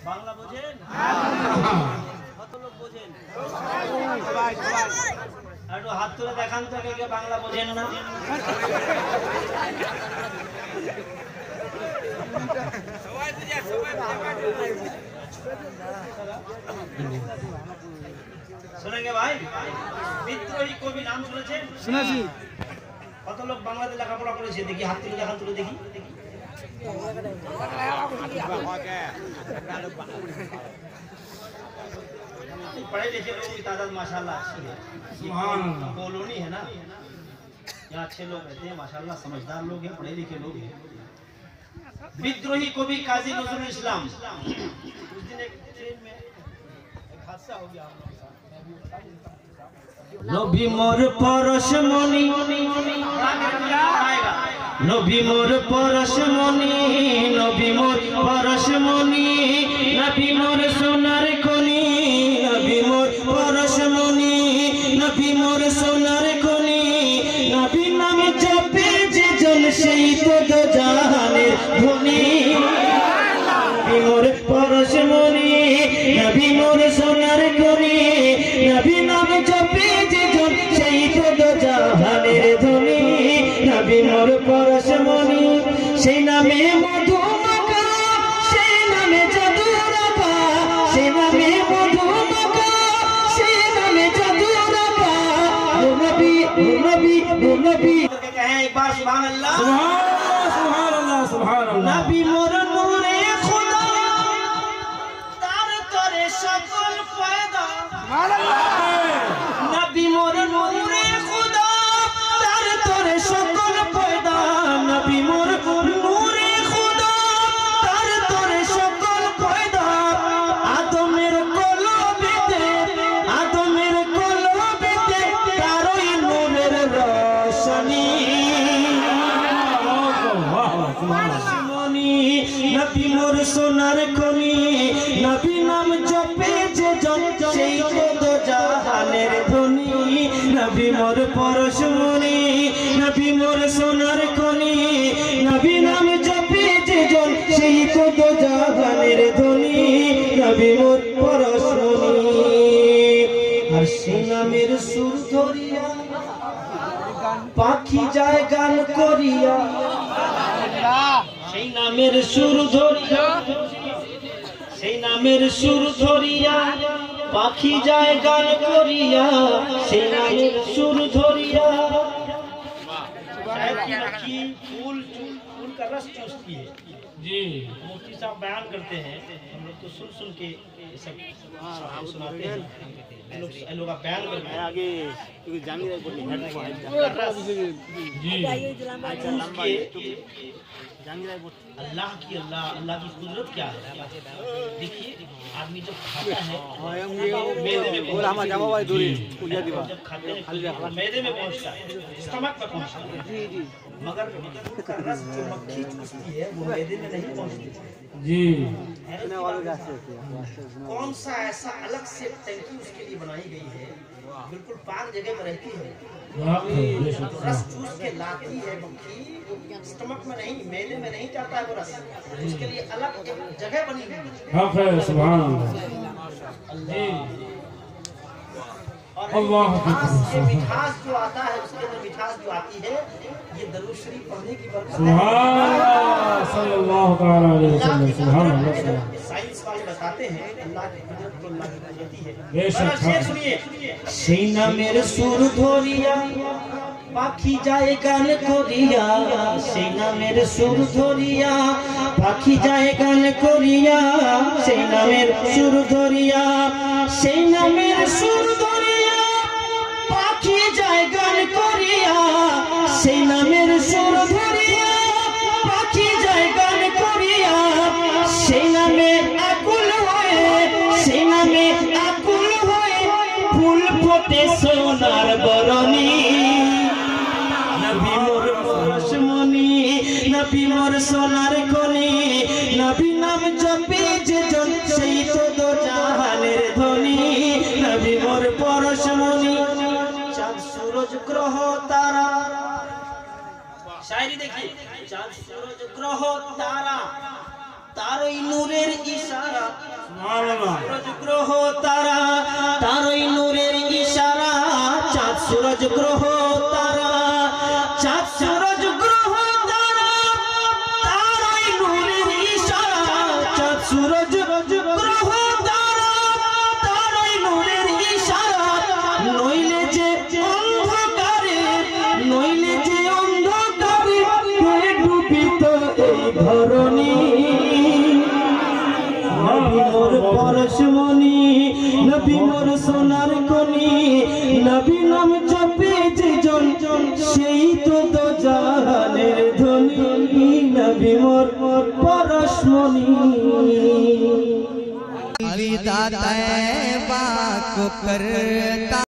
বাংলা বোঝেন? কত লোক বোঝেন? আর একটু হাত তুলে দেখান তো কে বাংলা বোঝেন না। শোনেঙ্গে ভাই, বিদ্রোহী কবি নাম শুনেছেন? শুনেছি। কত লোক বাংলাতে লেখাপড়া করেছে? দেখি হাত তুলে দেখান, তুলে দেখি। पढ़े लिखे लोगों की तादाद माशाल्लाह अच्छी है, कॉलोनी है ना, यहाँ अच्छे लोग रहते हैं माशाल्लाह, समझदार लोग हैं, पढ़े लिखे लोग हैं। विद्रोही कवि काजी नजरुल इस्लाम, उस दिन एक ट्रेन में एक हादसा हो गया। नबी मोर परशमणि, नबी मोर परशमणि, नबी मोर परशमणि, नबी मोर सोनार खनि, नबी मोर परशमणि, नबी मोर सोनार खनि, नबी नाम जपे जे जन সেই তো জাহানের ধনী, नबी मोर परशमणि, नबी मोर सोनार खनि, नबी नाम जपे जे जन সেই তো জাহানের ধনী, नबी मोर परशमणि, সেই নামে মধু মাখা, সেই নামে জাদু রাখা, সেই নামে মধু মাখা, সেই নামে জাদু রাখা, নবী নবী নবী कहें एक बार सुभान अल्लाह, सुभान अल्लाह, सुभान अल्लाह। नबी मोर नूरे खुदा, तार तोरे सकल पैदा, सुभान अल्लाह। नबी मोर नूरे खुदा, तार तोरे सकल पैदा, नबी मोर नूरे खुदा, तार तोरे सकल पैदा, आदमेर कलबेते, आदमेर कलबेते तारई नूरेर रोशनी, नबी मोर सोनार खनि, नबी नाम जपे जे जन সেই তো জাহানের ধনী, नबी मोर परशमणि, नबी मोर सोनार खनि, नबी नाम जपे जे जन সেই তো জাহানের ধনী, नबी मोर परशमणि। আর সেই নামের সুর ধরিয়া পাখি যায় গান করিয়া, সেই নামের সুর ধরিয়া, সেই নামের সুর ধরিয়া পাখি যায় গান করিয়া, সেই নামের সুর ধরিয়া फूल फूल का रस चूसती है जी। मुफ्ती साहब बयान करते हैं, हम लोग तो सुन सुन के सब सुनाते हैं, लोग बयान करते हैं आगे अल्लाह की अल्लाह की कुदरत क्या है। देखिए आदमी जब खाता है मैदे में जब खाते हैं मैदे में पहुंचता है, स्टमक में पहुंचता है, मगर का रस जो मक्खी चूसती है वो मैदे में नहीं पहुंचती जी। कौन सा ऐसा अलग से टंकी उसके लिए बनाई गई है, बिल्कुल पाक जगह पर रहती है, रस चूस के लाती है मक्खी, स्टमक में नहीं मैदे में नहीं जाता है वो रस, उसके लिए अलग एक जगह बनी हुई है। सुभान अल्लाह। और ये मिठास जो आता है, उसके अंदर मिठास जो आती है, ये दरूद शरीफ पढ़ने की बरकत है। सुभान अल्लाह सल्लल्लाहु तआला अलैहि वसल्लम। सुभान अल्लाह। साइंस वाले बताते हैं अल्लाह की कुदरत तो अल्लाह की कुदरती है। बेशक। सुनिए, সেই নামের সুর ধরিয়া পাখি যায় গান করিয়া, সেই নামের সুর ধরিয়া পাখি যায় গান করিয়া, সেই নামের সুর ধরিয়া, সেই নামের সুর ধরিয়া পাখি যায় গান করিয়া, সেই নামের সুর ধরিয়া পাখি যায় গান করিয়া, সেই নামে আকুল হয়ে, সেই নামে আকুল হয়ে ফুল ফোটে সোনার বরণী, नबी मोर परशमणि, नबी मोर सोनार खनि, नबी नाम जपे जे जन সেই তো জাহানের ধনী, नबी मोर परशमणि। चाँद सूरज ग्रह तारा, शायरी देखिए, चाँद सूरज ग्रह तारा सूरज ग्रह तारा तारोई नूरेर इशारा चाँद सूरज ग्रह तारा चाँद सूरज ग्रह तारा तारोई नूरेर इशारा चाँद सूरज ग्रह तारा तारोई नूरेर इशारा नइले जे अंधकारे কে ডুবিত এই ধরণী নবী মোর পরশমণি নবী মোর সোনার খনি নবী নাম জপে যে জন সেই তো জাহানের ধনী নবী মোর পরশমণি अलविदा तैबा को करता